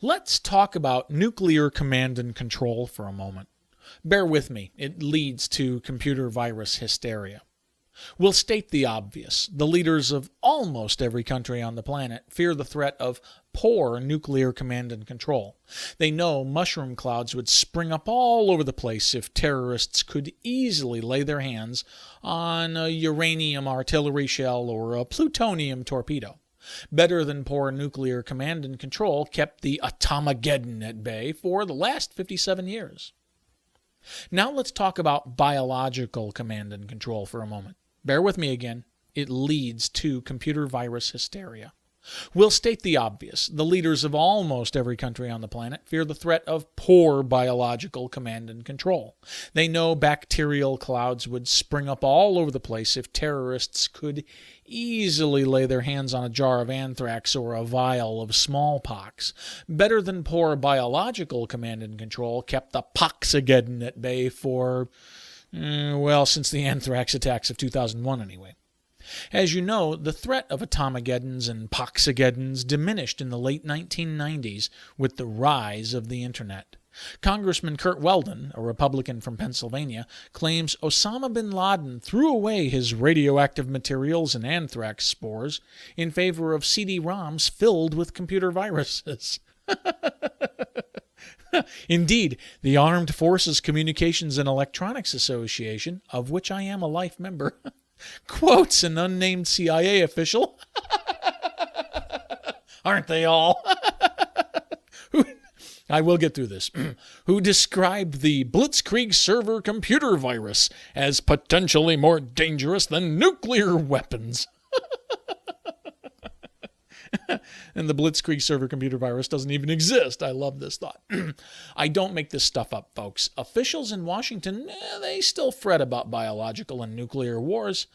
Let's talk about nuclear command and control for a moment. Bear with me, it leads to computer virus hysteria. We'll state the obvious. The leaders of almost every country on the planet fear the threat of poor nuclear command and control. They know mushroom clouds would spring up all over the place if terrorists could easily lay their hands on a uranium artillery shell or a plutonium torpedo. Better than poor nuclear command and control kept the Atomageddon at bay for the last 57 years. Now let's talk about biological command and control for a moment. Bear with me again. It leads to computer virus hysteria. We'll state the obvious. The leaders of almost every country on the planet fear the threat of poor biological command and control. They know bacterial clouds would spring up all over the place if terrorists could easily lay their hands on a jar of anthrax or a vial of smallpox. Better than poor biological command and control kept the Poxageddon at bay for, since the anthrax attacks of 2001 anyway. As you know, the threat of Atomageddons and Poxageddons diminished in the late 1990s with the rise of the Internet. Congressman Curt Weldon, a Republican from Pennsylvania, claims Osama bin Laden threw away his radioactive materials and anthrax spores in favor of CD-ROMs filled with computer viruses. Indeed, the Armed Forces Communications and Electronics Association, of which I am a life member, quotes an unnamed CIA official, aren't they all, I will get through this, who described the Blitzkrieg server computer virus as potentially more dangerous than nuclear weapons. And the Blitzkrieg server computer virus doesn't even exist. I love this thought. I don't make this stuff up, folks. Officials in Washington, they still fret about biological and nuclear wars,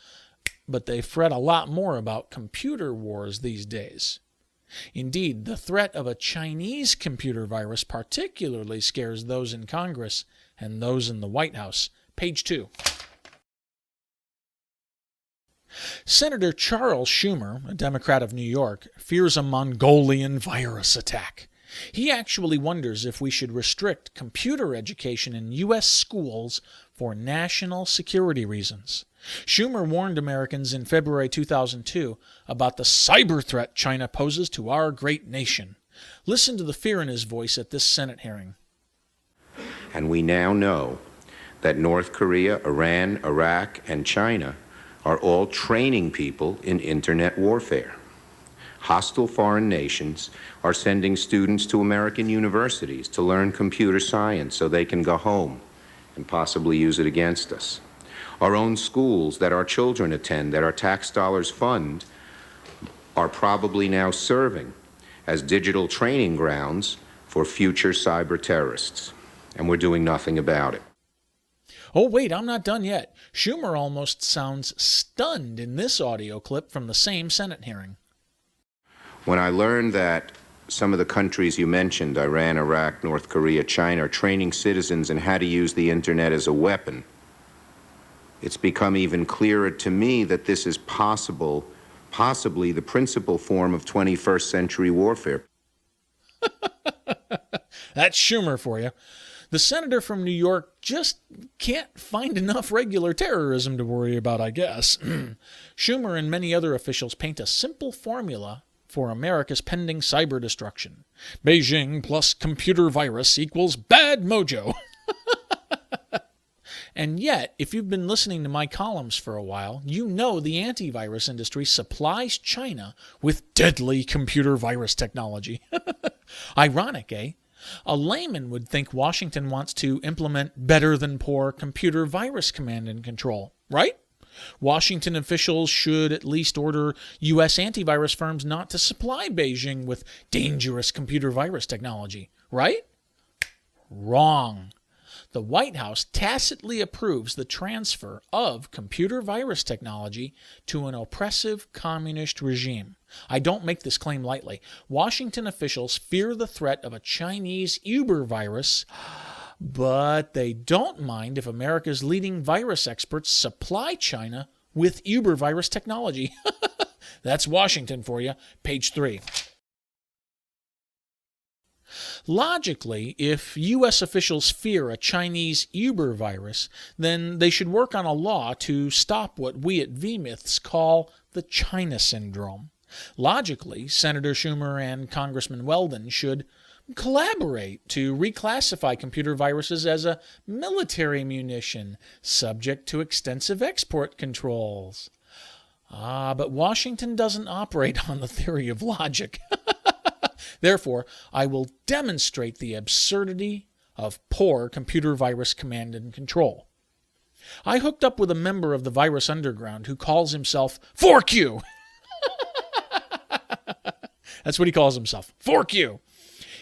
but they fret a lot more about computer wars these days. Indeed, the threat of a Chinese computer virus particularly scares those in Congress and those in the White House. Page 2. Senator Charles Schumer, a Democrat of New York, fears a Mongolian virus attack. He actually wonders if we should restrict computer education in U.S. schools for national security reasons. Schumer warned Americans in February 2002 about the cyber threat China poses to our great nation. Listen to the fear in his voice at this Senate hearing. And we now know that North Korea, Iran, Iraq, and China are all training people in internet warfare. Hostile foreign nations are sending students to American universities to learn computer science so they can go home and possibly use it against us. Our own schools that our children attend, that our tax dollars fund, are probably now serving as digital training grounds for future cyber terrorists. And we're doing nothing about it. Oh, wait, I'm not done yet. Schumer almost sounds stunned in this audio clip from the same Senate hearing. When I learned that some of the countries you mentioned, Iran, Iraq, North Korea, China, are training citizens in how to use the internet as a weapon, it's become even clearer to me that this is possibly the principal form of 21st century warfare. That's Schumer for you. The senator from New York just can't find enough regular terrorism to worry about, I guess. Schumer and many other officials paint a simple formula for America's pending cyber destruction. Beijing plus computer virus equals bad mojo. And yet, if you've been listening to my columns for a while, you know the antivirus industry supplies China with deadly computer virus technology. Ironic, eh? A layman would think Washington wants to implement better than poor computer virus command and control, right? Washington officials should at least order U.S. antivirus firms not to supply Beijing with dangerous computer virus technology, right? Wrong. The White House tacitly approves the transfer of computer virus technology to an oppressive communist regime. I don't make this claim lightly. Washington officials fear the threat of a Chinese Uber virus, but they don't mind if America's leading virus experts supply China with Uber virus technology. That's Washington for you. Page 3. Logically, if U.S. officials fear a Chinese Uber virus, then they should work on a law to stop what we at VMyths call the China syndrome. Logically, Senator Schumer and Congressman Weldon should collaborate to reclassify computer viruses as a military munition, subject to extensive export controls. But Washington doesn't operate on the theory of logic. Therefore, I will demonstrate the absurdity of poor computer virus command and control. I hooked up with a member of the virus underground who calls himself 4Q. That's what he calls himself, 4Q.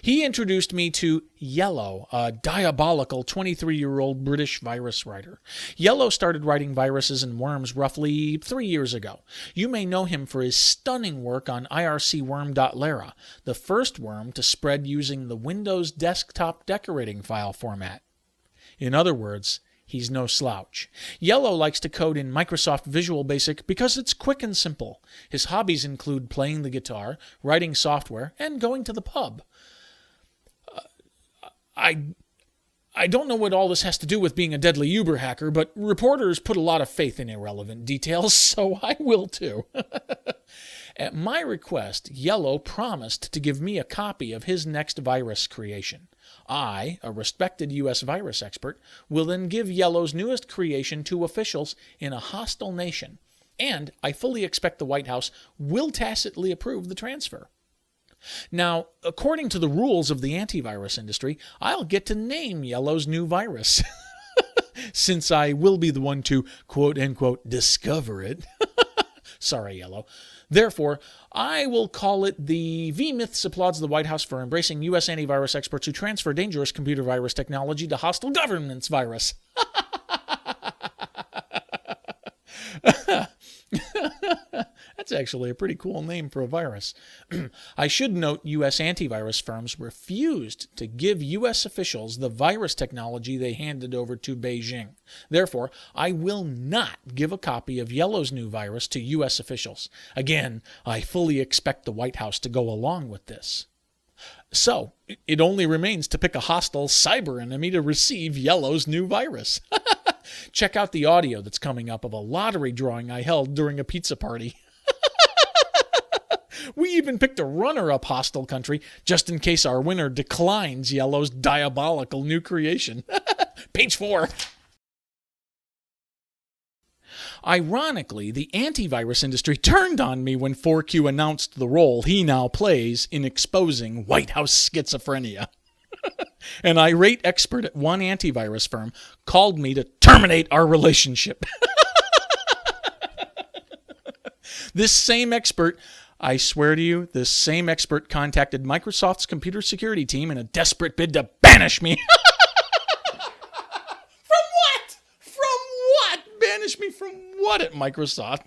He introduced me to Yellow, a diabolical 23-year-old British virus writer. Yellow started writing viruses and worms roughly 3 years ago. You may know him for his stunning work on ircworm.lara, the first worm to spread using the Windows desktop decorating file format. In other words, he's no slouch. Yellow likes to code in Microsoft Visual Basic because it's quick and simple. His hobbies include playing the guitar, writing software, and going to the pub. I don't know what all this has to do with being a deadly Uber hacker, but reporters put a lot of faith in irrelevant details, so I will too. At my request, Yellow promised to give me a copy of his next virus creation. I, a respected U.S. virus expert, will then give Yellow's newest creation to officials in a hostile nation, and I fully expect the White House will tacitly approve the transfer. Now, according to the rules of the antivirus industry, I'll get to name Yellow's new virus, since I will be the one to, quote-unquote, discover it. Sorry, Yellow. Therefore, I will call it the VMyths applauds the White House for embracing U.S. antivirus experts who transfer dangerous computer virus technology to hostile governments virus. That's actually a pretty cool name for a virus. I should note U.S. antivirus firms refused to give U.S. officials the virus technology they handed over to Beijing. Therefore, I will not give a copy of Yellow's new virus to U.S. officials. Again, I fully expect the White House to go along with this. So, it only remains to pick a hostile cyber enemy to receive Yellow's new virus. Check out the audio that's coming up of a lottery drawing I held during a pizza party. We even picked a runner-up hostile country just in case our winner declines Yellow's diabolical new creation. Page 4. Ironically, the antivirus industry turned on me when 4Q announced the role he now plays in exposing White House schizophrenia. An irate expert at one antivirus firm called me to terminate our relationship. This same expert, I swear to you, this same expert contacted Microsoft's computer security team in a desperate bid to banish me. From what? From what? Banish me from what at Microsoft?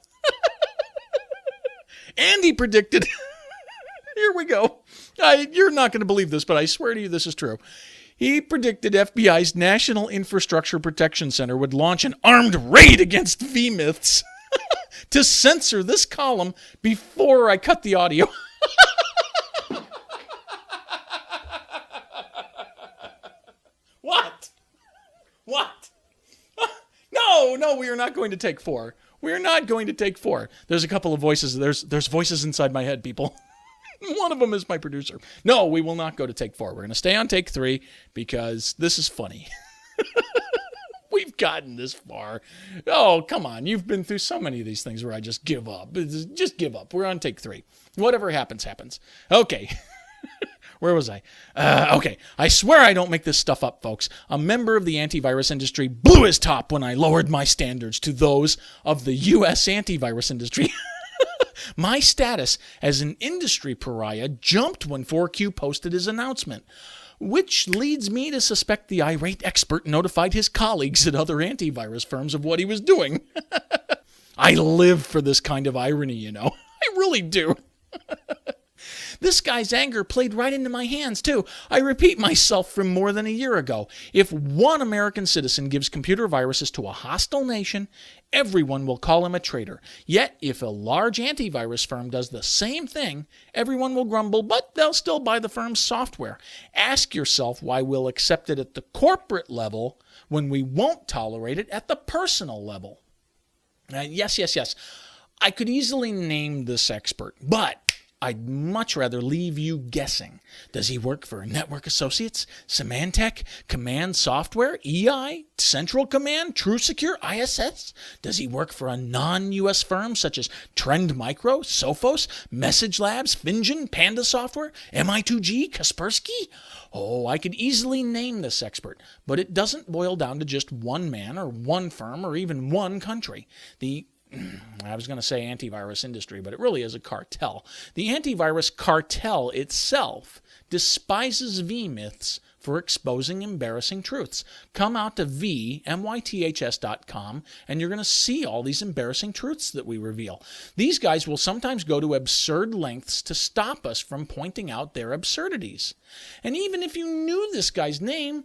And he predicted... Here we go. You're not going to believe this, but I swear to you this is true. He predicted FBI's National Infrastructure Protection Center would launch an armed raid against VMyths to censor this column before I cut the audio. What? What? No, we are not going to take 4. We are not going to take 4. There's a couple of voices. There's voices inside my head, people. One of them is my producer. No, we will not go to take 4. We're going to stay on take 3 because this is funny. We've gotten this far. Oh, come on. You've been through so many of these things where I just give up. Just give up. We're on take 3. Whatever happens, happens. Okay. Where was I? Okay. I swear I don't make this stuff up, folks. A member of the antivirus industry blew his top when I lowered my standards to those of the U.S. antivirus industry. My status as an industry pariah jumped when 4Q posted his announcement, which leads me to suspect the irate expert notified his colleagues at other antivirus firms of what he was doing. I live for this kind of irony, you know. I really do. This guy's anger played right into my hands, too. I repeat myself from more than a year ago. If one American citizen gives computer viruses to a hostile nation, everyone will call him a traitor. Yet, if a large antivirus firm does the same thing, everyone will grumble, but they'll still buy the firm's software. Ask yourself why we'll accept it at the corporate level when we won't tolerate it at the personal level. Yes. I could easily name this expert, but I'd much rather leave you guessing. Does he work for Network Associates, Symantec, Command Software, EI, Central Command, TrueSecure, ISS? Does he work for a non-U.S. firm such as Trend Micro, Sophos, Message Labs, Finjan, Panda Software, MI2G, Kaspersky? Oh, I could easily name this expert, but it doesn't boil down to just one man or one firm or even one country. I was going to say antivirus industry, but it really is a cartel. The antivirus cartel itself despises vMyths for exposing embarrassing truths. Come out to vmyths.com and you're going to see all these embarrassing truths that we reveal. These guys will sometimes go to absurd lengths to stop us from pointing out their absurdities. And even if you knew this guy's name,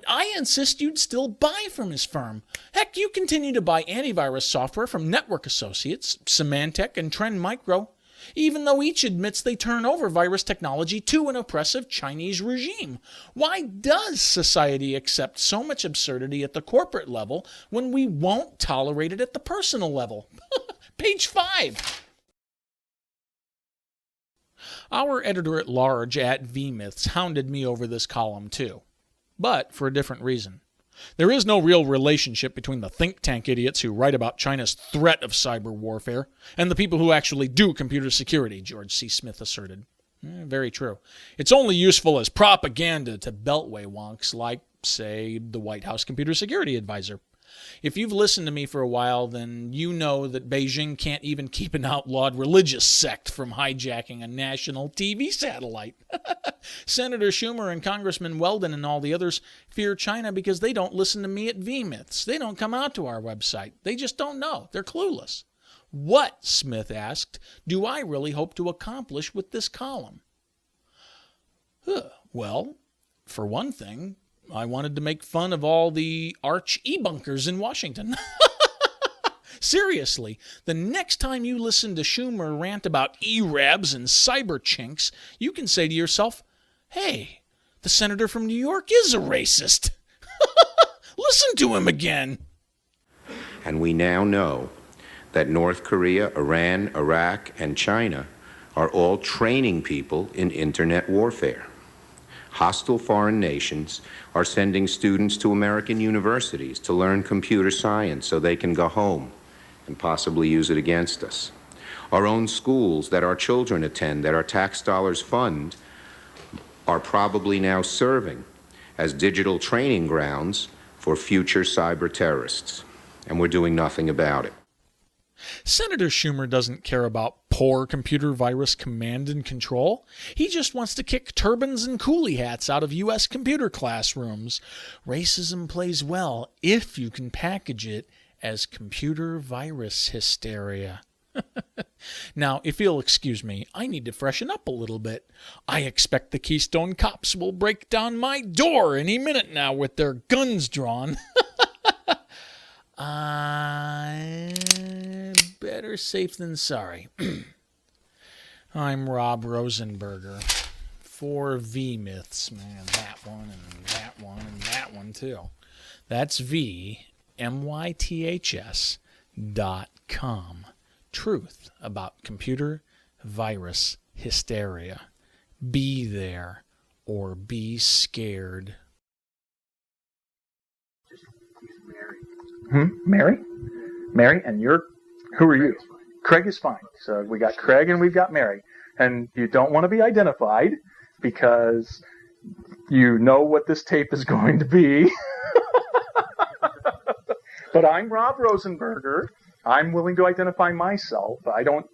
I insist you'd still buy from his firm. Heck, you continue to buy antivirus software from Network Associates, Symantec, and Trend Micro, even though each admits they turn over virus technology to an oppressive Chinese regime. Why does society accept so much absurdity at the corporate level when we won't tolerate it at the personal level? Page 5. Our editor-at-large at vMyths hounded me over this column too, but for a different reason. There is no real relationship between the think tank idiots who write about China's threat of cyber warfare and the people who actually do computer security, George C. Smith asserted. Very true. It's only useful as propaganda to Beltway wonks like, say, the White House Computer Security Advisor. If you've listened to me for a while, then you know that Beijing can't even keep an outlawed religious sect from hijacking a national TV satellite. Senator Schumer and Congressman Weldon and all the others fear China because they don't listen to me at vMyths. They don't come out to our website. They just don't know. They're clueless. What, Smith asked, do I really hope to accomplish with this column? Well, for one thing, I wanted to make fun of all the arch e-bunkers in Washington. Seriously, the next time you listen to Schumer rant about E-Rabs and cyber chinks, you can say to yourself, hey, the senator from New York is a racist. Listen to him again. And we now know that North Korea, Iran, Iraq, and China are all training people in internet warfare. Hostile foreign nations are sending students to American universities to learn computer science so they can go home and possibly use it against us. Our own schools that our children attend, that our tax dollars fund, are probably now serving as digital training grounds for future cyber terrorists. And we're doing nothing about it. Senator Schumer doesn't care about poor computer virus command and control. He just wants to kick turbans and coolie hats out of U.S. computer classrooms. Racism plays well if you can package it as computer virus hysteria. Now, if you'll excuse me, I need to freshen up a little bit. I expect the Keystone Cops will break down my door any minute now with their guns drawn. Better safe than sorry. I'm Rob Rosenberger for vMyths. Man, that one and that one and that one too. That's vmyths.com. Truth about computer virus hysteria. Be there or be scared. Mary? Mary, and who are you? Craig is fine. So we got Craig and we've got Mary. And you don't want to be identified because you know what this tape is going to be. But I'm Rob Rosenberger. I'm willing to identify myself. I don't,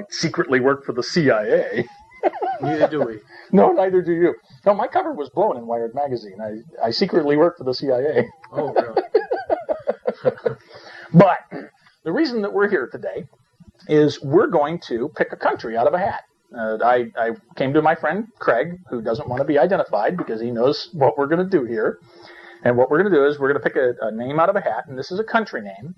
secretly work for the CIA. Neither do we. No, neither do you. No, my cover was blown in Wired magazine. I secretly work for the CIA. Oh, really? But the reason that we're here today is we're going to pick a country out of a hat. I came to my friend Craig, who doesn't want to be identified because he knows what we're going to do here. And what we're going to do is we're going to pick a name out of a hat, and this is a country name,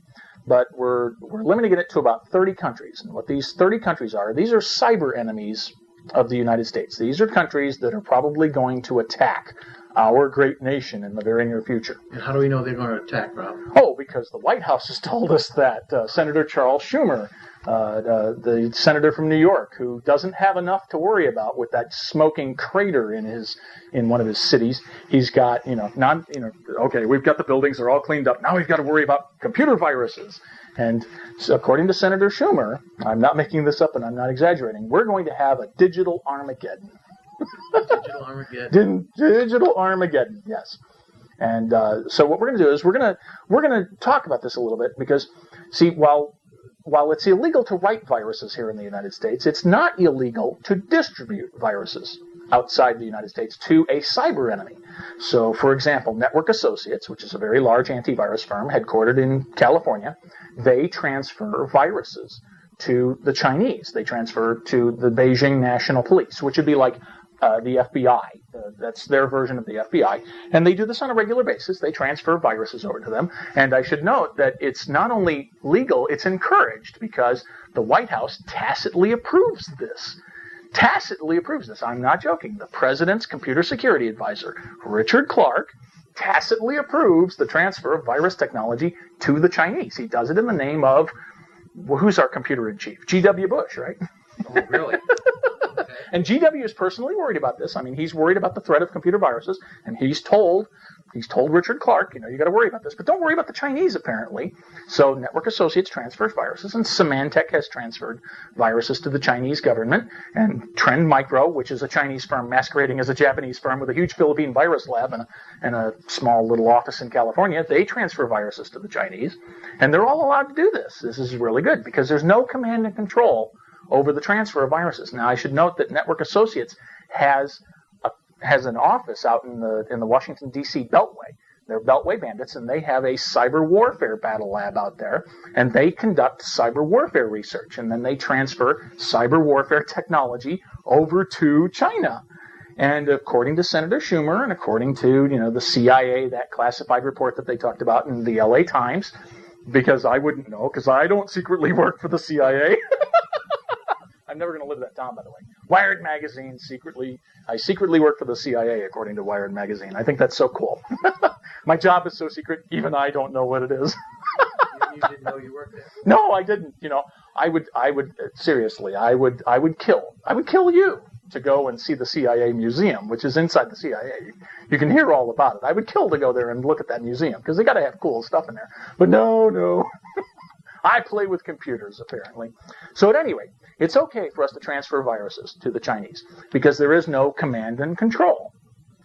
but we're limiting it to about 30 countries. And what these 30 countries are, these are cyber enemies of the United States. These are countries that are probably going to attack our great nation in the very near future. And how do we know they're going to attack, Rob? Oh, because the White House has told us that. Senator Charles Schumer, the senator from New York, who doesn't have enough to worry about with that smoking crater in one of his cities. He's got, okay, we've got the buildings, they're all cleaned up. Now we've got to worry about computer viruses. And so according to Senator Schumer, I'm not making this up and I'm not exaggerating, we're going to have a digital Armageddon. Digital Armageddon. Digital Armageddon, yes. And so what we're going to do is we're going to talk about this a little bit because, see, while it's illegal to write viruses here in the United States, it's not illegal to distribute viruses outside the United States to a cyber enemy. So, for example, Network Associates, which is a very large antivirus firm headquartered in California, they transfer viruses to the Chinese. They transfer to the Beijing National Police, which would be like the FBI. That's their version of the FBI. And they do this on a regular basis. They transfer viruses over to them. And I should note that it's not only legal, it's encouraged because the White House tacitly approves this. Tacitly approves this. I'm not joking. The president's computer security advisor, Richard Clark, tacitly approves the transfer of virus technology to the Chinese. He does it in the name of, well, who's our computer in chief? G.W. Bush, right? Oh, really? And GW is personally worried about this. I mean, he's worried about the threat of computer viruses, and he's told Richard Clark, you got to worry about this, but don't worry about the Chinese, apparently. So Network Associates transfers viruses, and Symantec has transferred viruses to the Chinese government, and Trend Micro, which is a Chinese firm masquerading as a Japanese firm with a huge Philippine virus lab and a small little office in California, they transfer viruses to the Chinese, and they're all allowed to do this. This is really good, because there's no command and control over the transfer of viruses. Now, I should note that Network Associates has an office out in the Washington, D.C. Beltway. They're Beltway bandits, and they have a cyber warfare battle lab out there, and they conduct cyber warfare research, and then they transfer cyber warfare technology over to China. And according to Senator Schumer, and according to the CIA, that classified report that they talked about in the L.A. Times, because I wouldn't know, because I don't secretly work for the CIA. I'm never going to live that down, by the way. Wired Magazine, I secretly work for the CIA, according to Wired Magazine. I think that's so cool. My job is so secret, even I don't know what it is. You didn't know you worked there? No, I didn't. I would seriously, I would kill you to go and see the CIA museum, which is inside the CIA. You can hear all about it. I would kill to go there and look at that museum, because they got to have cool stuff in there. But no. I play with computers, apparently. So at any rate, it's okay for us to transfer viruses to the Chinese because there is no command and control.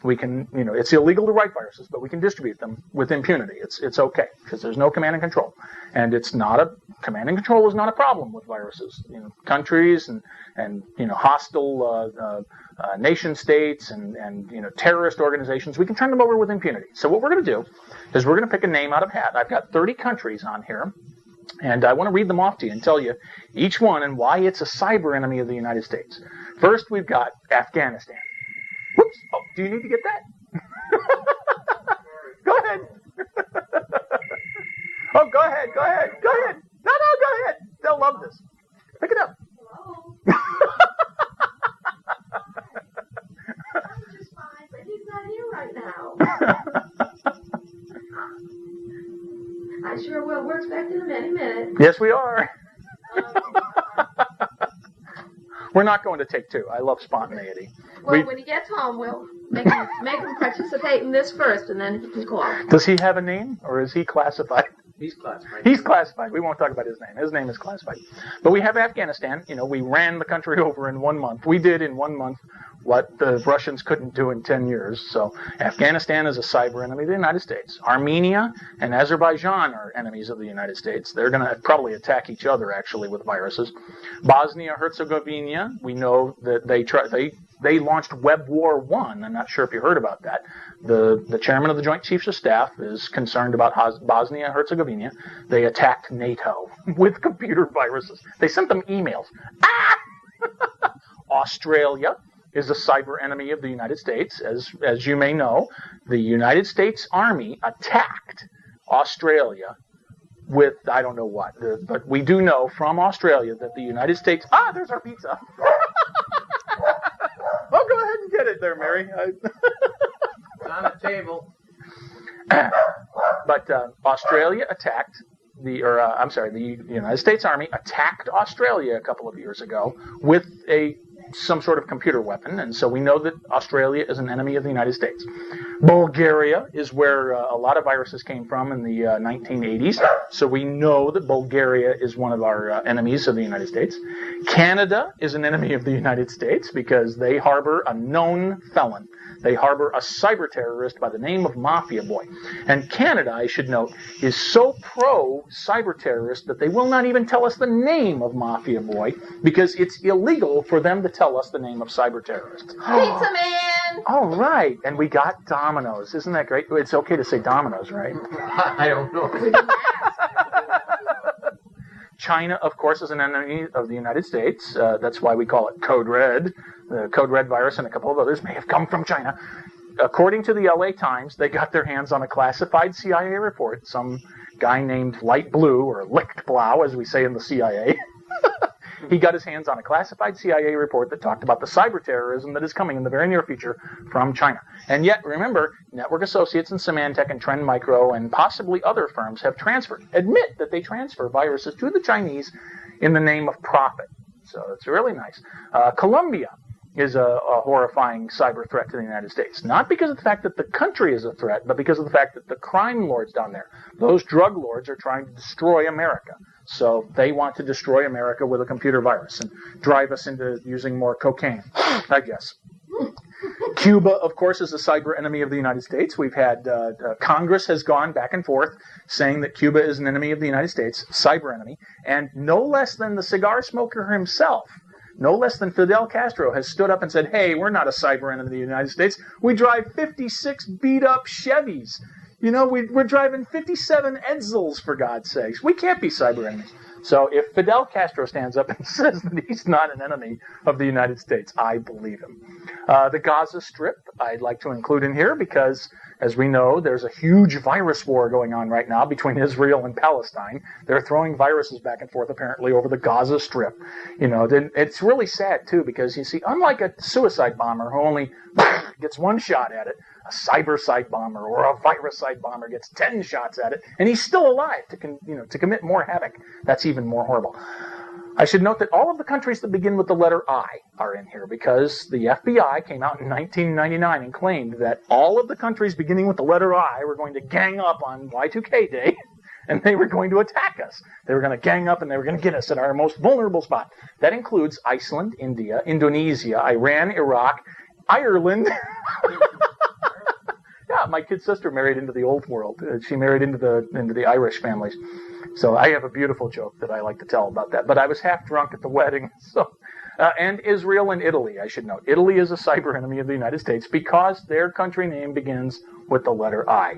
We can, it's illegal to write viruses, but we can distribute them with impunity. It's okay because there's no command and control. And command and control is not a problem with viruses. Countries and hostile nation states and terrorist organizations, we can turn them over with impunity. So what we're going to do is we're going to pick a name out of a hat. I've got 30 countries on here. And I want to read them off to you and tell you each one and why it's a cyber enemy of the United States. First, we've got Afghanistan. Whoops. Oh, do you need to get that? Go ahead. Oh, go ahead. No, go ahead. They'll love this. Pick it up. Just fine, but he's not here right now. I sure will. We're expecting him any minute. Yes, we are. We're not going to take two. I love spontaneity. Well, when he gets home, we'll make him participate in this first, and then he can call. Does he have a name, or is he classified? He's classified. He's classified. We won't talk about his name. His name is classified. But we have Afghanistan. We ran the country over in 1 month. We did in 1 month what the Russians couldn't do in 10 years. So Afghanistan is a cyber enemy of the United States. Armenia and Azerbaijan are enemies of the United States. They're going to probably attack each other, actually, with viruses. Bosnia-Herzegovina, we know that they launched Web War 1. I'm not sure if you heard about that. The chairman of the Joint Chiefs of Staff is concerned about Bosnia-Herzegovina. They attacked NATO with computer viruses. They sent them emails. Australia is a cyber enemy of the United States. As you may know, the United States Army attacked Australia with, I don't know what, but we do know from Australia that the United States... there's our pizza. Oh, go ahead and get it there, Mary. It's on the table. But Australia attacked the United States Army attacked Australia a couple of years ago with some sort of computer weapon, and so we know that Australia is an enemy of the United States. Bulgaria is where a lot of viruses came from in the 1980s, so we know that Bulgaria is one of our enemies of the United States. Canada is an enemy of the United States because they harbor a known felon. They harbor a cyber terrorist by the name of Mafia Boy. And Canada, I should note, is so pro-cyber terrorist that they will not even tell us the name of Mafia Boy because it's illegal for them to tell us the name of cyber terrorists. Pizza Man! All right. And we got Domino's. Isn't that great? It's okay to say Domino's, right? I don't know. China, of course, is an enemy of the United States. That's why we call it Code Red. The Code Red virus and a couple of others may have come from China. According to the LA Times, they got their hands on a classified CIA report. Some guy named Light Blue, or Licht Blau, as we say in the CIA. He got his hands on a classified CIA report that talked about the cyber terrorism that is coming in the very near future from China. And yet, remember, Network Associates and Symantec and Trend Micro and possibly other firms have admit that they transfer viruses to the Chinese in the name of profit. So it's really nice. Colombia is a horrifying cyber threat to the United States. Not because of the fact that the country is a threat, but because of the fact that the crime lords down there, those drug lords, are trying to destroy America. So they want to destroy America with a computer virus and drive us into using more cocaine, I guess. Cuba, of course, is a cyber enemy of the United States. We've had Congress has gone back and forth saying that Cuba is an enemy of the United States, cyber enemy, and no less than the cigar smoker himself, no less than Fidel Castro, has stood up and said, hey, we're not a cyber enemy of the United States. We drive 56 beat-up Chevys. You know, we're driving 57 Edsels, for God's sakes. We can't be cyber enemies. So if Fidel Castro stands up and says that he's not an enemy of the United States, I believe him. The Gaza Strip, I'd like to include in here because, as we know, there's a huge virus war going on right now between Israel and Palestine. They're throwing viruses back and forth, apparently, over the Gaza Strip. You know, it's really sad, too, because, you see, unlike a suicide bomber who only gets one shot at it, a cyber-side bomber or a virus-side bomber gets 10 shots at it, and he's still alive to commit more havoc. That's even more horrible. I should note that all of the countries that begin with the letter I are in here because the FBI came out in 1999 and claimed that all of the countries beginning with the letter I were going to gang up on Y2K Day, and they were going to attack us. They were going to gang up and they were going to get us at our most vulnerable spot. That includes Iceland, India, Indonesia, Iran, Iraq, Ireland. Yeah, my kid sister married into the old world. She married into the Irish families. So I have a beautiful joke that I like to tell about that. But I was half drunk at the wedding. So, and Israel and Italy, I should note. Italy is a cyber enemy of the United States because their country name begins with the letter I.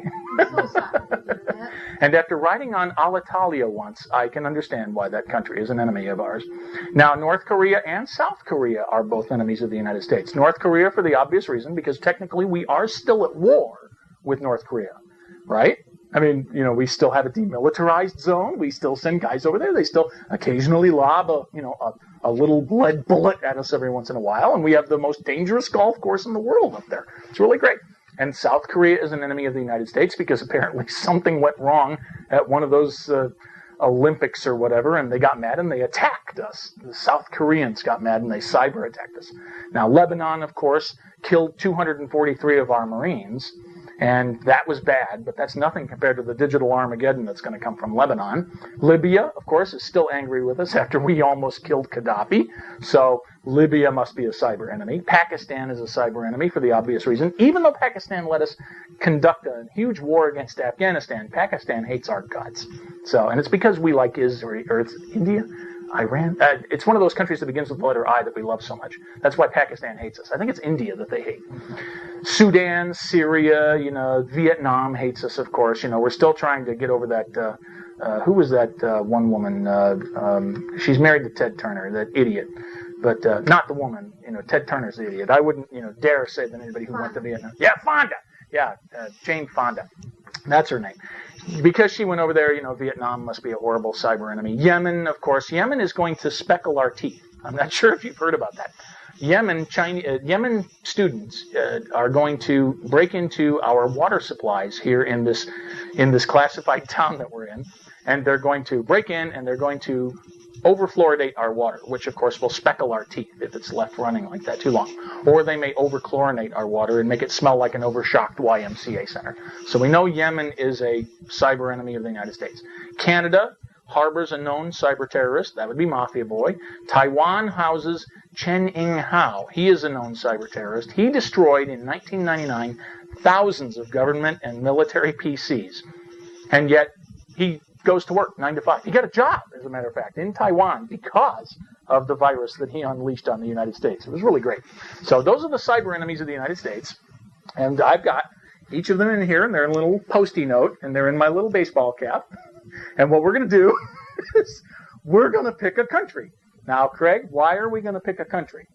And after riding on Alitalia once, I can understand why that country is an enemy of ours. Now, North Korea and South Korea are both enemies of the United States. North Korea for the obvious reason, because technically we are still at war with North Korea, right? I mean, you know, we still have a demilitarized zone. We still send guys over there. They still occasionally lob a little lead bullet at us every once in a while. And we have the most dangerous golf course in the world up there. It's really great. And South Korea is an enemy of the United States because apparently something went wrong at one of those Olympics or whatever, and they got mad and they attacked us. The South Koreans got mad and they cyber attacked us. Now, Lebanon, of course, killed 243 of our Marines. And that was bad, but that's nothing compared to the digital Armageddon that's going to come from Lebanon. Libya, of course, is still angry with us after we almost killed Gaddafi. So Libya must be a cyber enemy. Pakistan is a cyber enemy for the obvious reason. Even though Pakistan let us conduct a huge war against Afghanistan, Pakistan hates our guts. So, and it's because we like Israel, or it's India? Iran? It's one of those countries that begins with the letter I that we love so much. That's why Pakistan hates us. I think it's India that they hate. Sudan, Syria, Vietnam hates us, of course. We're still trying to get over that. Who was that one woman? She's married to Ted Turner, that idiot. but not the woman. Ted Turner's the idiot. I wouldn't, dare say that anybody who went to Vietnam. Yeah, Fonda. Yeah, Jane Fonda. That's her name. Because she went over there, Vietnam must be a horrible cyber enemy. Yemen, of course. Yemen is going to speckle our teeth. I'm not sure if you've heard about that. Yemen students are going to break into our water supplies here in this classified town that we're in, and they're going to break in and they're going to over-fluoridate our water, which of course will speckle our teeth if it's left running like that too long. Or they may over-chlorinate our water and make it smell like an overshocked YMCA center. So we know Yemen is a cyber enemy of the United States. Canada harbors a known cyber terrorist. That would be Mafia Boy. Taiwan houses Chen Ying-hao. He is a known cyber terrorist. He destroyed in 1999 thousands of government and military PCs. And yet he goes to work 9 to 5. He got a job, as a matter of fact, in Taiwan because of the virus that he unleashed on the United States. It was really great. So those are the cyber enemies of the United States. And I've got each of them in here, and they're in a little Post-it note, and they're in my little baseball cap. And what we're going to do is we're going to pick a country. Now, Craig, why are we going to pick a country?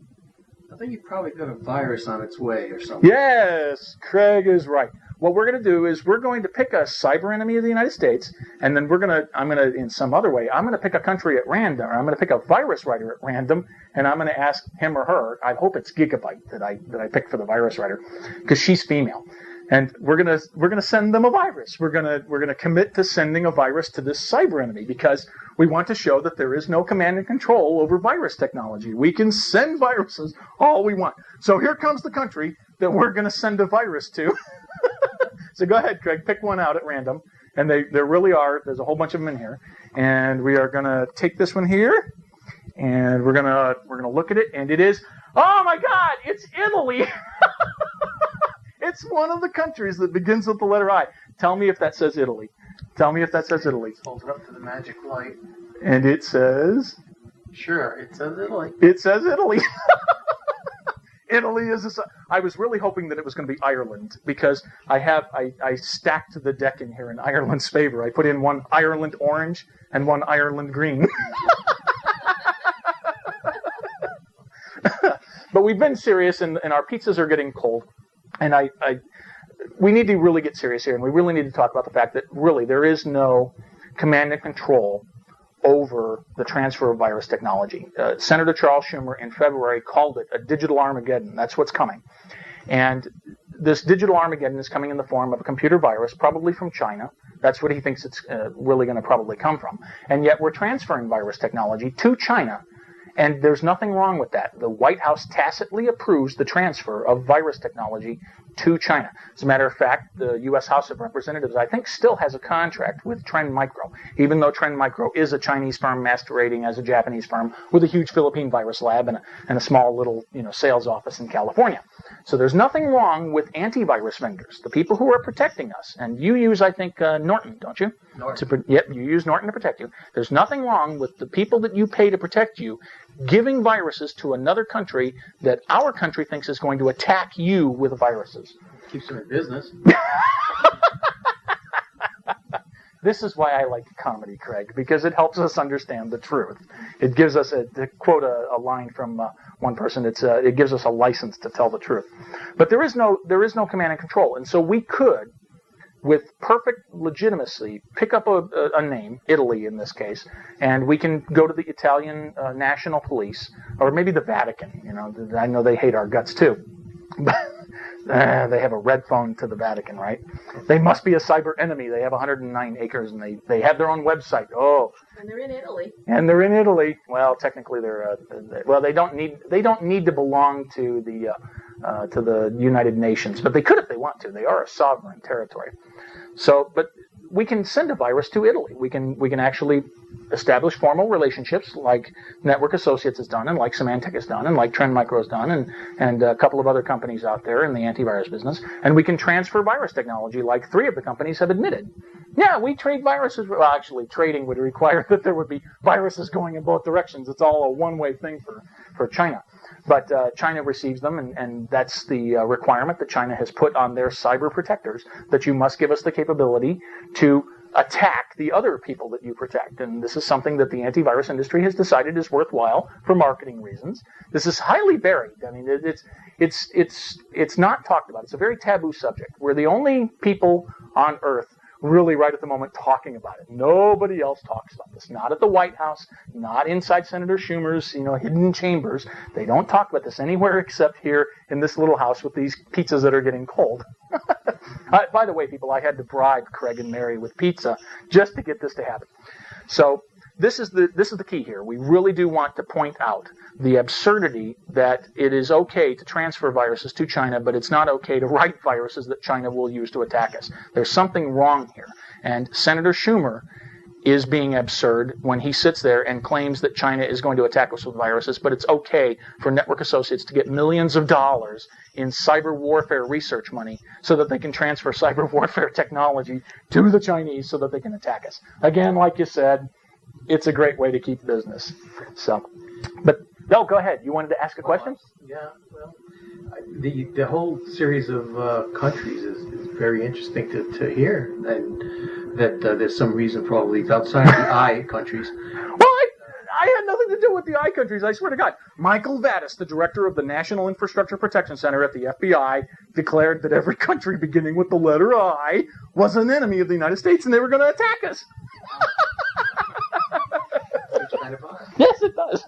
I think you probably got a virus on its way or something. Yes, Craig is right. What we're going to do is we're going to pick a cyber enemy of the United States, and then I'm going to, in some other way, I'm going to pick a country at random, or I'm going to pick a virus writer at random, and I'm going to ask him or her, I hope it's Gigabyte that I picked for the virus writer, because she's female. And we're gonna send them a virus. We're gonna commit to sending a virus to this cyber enemy because we want to show that there is no command and control over virus technology. We can send viruses all we want. So here comes the country that we're gonna send a virus to. So go ahead, Craig, pick one out at random. And there really are. There's a whole bunch of them in here. And we are gonna take this one here, and we're gonna look at it, and it is, oh my God, it's Italy. It's one of the countries that begins with the letter I. Tell me if that says Italy. Tell me if that says Italy. Hold it up to the magic light. And it says? Sure, it says Italy. It says Italy. Italy is I was really hoping that it was going to be Ireland because I stacked the deck in here in Ireland's favor. I put in one Ireland orange and one Ireland green. But we've been serious, and our pizzas are getting cold. And we need to really get serious here, and we really need to talk about the fact that really there is no command and control over the transfer of virus technology. Senator Charles Schumer in February called it a digital Armageddon. That's what's coming. And this digital Armageddon is coming in the form of a computer virus, probably from China. That's what he thinks it's really going to probably come from. And yet we're transferring virus technology to China. And there's nothing wrong with that. The White House tacitly approves the transfer of virus technology to China. As a matter of fact, the U.S. House of Representatives, I think, still has a contract with Trend Micro, even though Trend Micro is a Chinese firm masquerading as a Japanese firm with a huge Philippine virus lab and a small little sales office in California. So there's nothing wrong with antivirus vendors, the people who are protecting us. And you use, I think, Norton, don't you? Norton. Yep, you use Norton to protect you. There's nothing wrong with the people that you pay to protect you giving viruses to another country that our country thinks is going to attack you with viruses. Keeps them in business. This is why I like comedy, Craig, because it helps us understand the truth. It gives us, to quote a line from one person, it gives us a license to tell the truth. But there is no command and control, and so we could, with perfect legitimacy, pick up a name, Italy in this case, and we can go to the Italian National Police, or maybe the Vatican. I know they hate our guts too. They have a red phone to the Vatican, right? They must be a cyber enemy. They have 109 acres, and they have their own website. Oh. And they're in Italy. And they're in Italy. Well, technically they don't need to belong to the United Nations, but they could if they want to. They are a sovereign territory. So, but we can send a virus to Italy. We can actually establish formal relationships like Network Associates has done, and like Symantec has done, and like Trend Micro has done, and a couple of other companies out there in the antivirus business. And we can transfer virus technology like 3 of the companies have admitted. Yeah, we trade viruses. Well, actually, trading would require that there would be viruses going in both directions. It's all a one-way thing for China. But China receives them, and that's the requirement that China has put on their cyber protectors, that you must give us the capability to attack the other people that you protect. And this is something that the antivirus industry has decided is worthwhile for marketing reasons. This is highly buried. I mean, it's not talked about. It's a very taboo subject. We're the only people on Earth really right at the moment talking about it. Nobody else talks about this. Not at the White House, not inside Senator Schumer's, hidden chambers. They don't talk about this anywhere except here in this little house with these pizzas that are getting cold. By the way, people, I had to bribe Craig and Mary with pizza just to get this to happen. So this is the key here. We really do want to point out the absurdity that it is okay to transfer viruses to China, but it's not okay to write viruses that China will use to attack us. There's something wrong here. And Senator Schumer is being absurd when he sits there and claims that China is going to attack us with viruses, but it's okay for network associates to get millions of dollars in cyber warfare research money so that they can transfer cyber warfare technology to the Chinese so that they can attack us. Again, like you said, it's a great way to keep business. So, but no, go ahead. You wanted to ask a question? Yeah, well, the whole series of countries is very interesting to hear, and that there's some reason for all these outside of the I countries. Well, I had nothing to do with the I countries, I swear to God. Michael Vatis, the director of the National Infrastructure Protection Center at the FBI, declared that every country beginning with the letter I was an enemy of the United States and they were going to attack us. Which kind of odd. Yes, it does.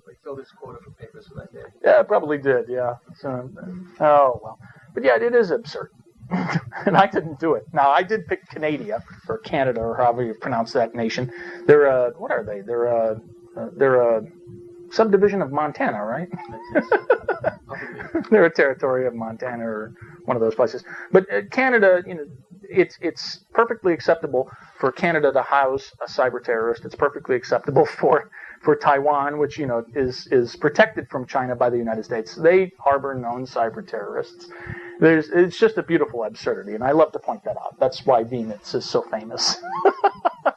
They filled his quota for papers for that day. Yeah, it probably did, yeah. So, oh, well. But yeah, it is absurd. And I didn't do it. Now, I did pick Canada, or Canada, or however you pronounce that nation. They're, what are they? They're a subdivision of Montana, right? They're a territory of Montana, or one of those places. But Canada, it's perfectly acceptable for Canada to house a cyber terrorist. It's perfectly acceptable for Taiwan, which is protected from China by the United States. They harbor known cyber terrorists. It's just a beautiful absurdity, and I love to point that out. That's why Venus is so famous.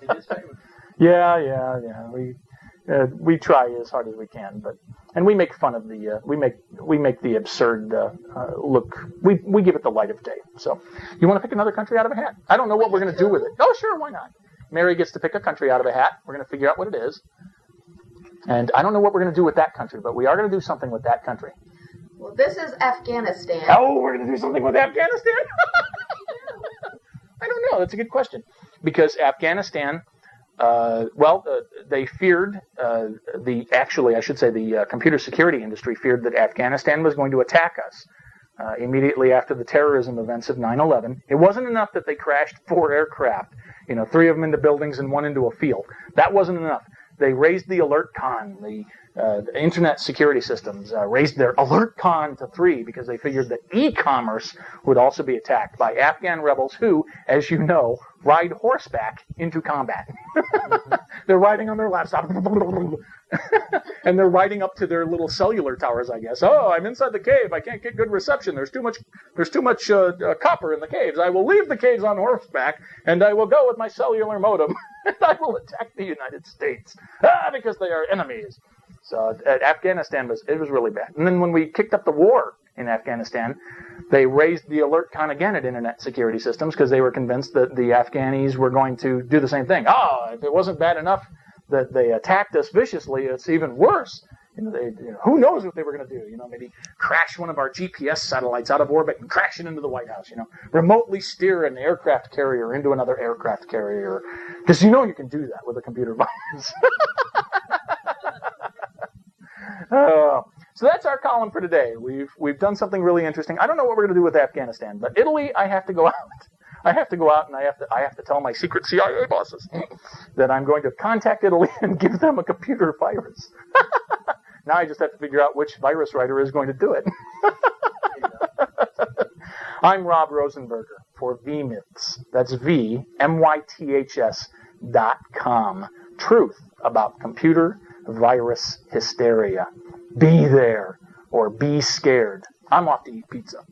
It is famous. Yeah. We try as hard as we can, and we make fun of the we make the absurd look. We give it the light of day. So, you want to pick another country out of a hat? I don't know what we're going to do with it. Oh, sure, why not? Mary gets to pick a country out of a hat. We're going to figure out what it is, and I don't know what we're going to do with that country, but we are going to do something with that country. Well, this is Afghanistan. Oh, we're going to do something with Afghanistan? I don't know. That's a good question, because Afghanistan. They feared, the computer security industry feared that Afghanistan was going to attack us immediately after the terrorism events of 9/11. It wasn't enough that they crashed 4 aircraft, 3 of them into buildings and 1 into a field. That wasn't enough. They raised the alert con, the internet security systems, raised their alert con to 3 because they figured that e-commerce would also be attacked by Afghan rebels who, as you know, ride horseback into combat. They're riding on their laptop. And they're riding up to their little cellular towers, I guess. Oh, I'm inside the cave. I can't get good reception. There's too much copper in the caves. I will leave the caves on horseback, and I will go with my cellular modem, and I will attack the United States. Because they are enemies. So Afghanistan was really bad. And then when we kicked up the war in Afghanistan, they raised the alert con again at internet security systems because they were convinced that the Afghanis were going to do the same thing. If it wasn't bad enough that they attacked us viciously, it's even worse. Who knows what they were going to do? Maybe crash one of our GPS satellites out of orbit and crash it into the White House. Remotely steer an aircraft carrier into another aircraft carrier. Because you can do that with a computer virus. So that's our column for today. We've done something really interesting. I don't know what we're going to do with Afghanistan, but Italy, I have to go out. I have to go out and I have to tell my secret CIA bosses that I'm going to contact Italy and give them a computer virus. Now I just have to figure out which virus writer is going to do it. I'm Rob Rosenberger for VMyths. That's VMyths.com. Truth about computer virus hysteria. Be there or be scared. I'm off to eat pizza.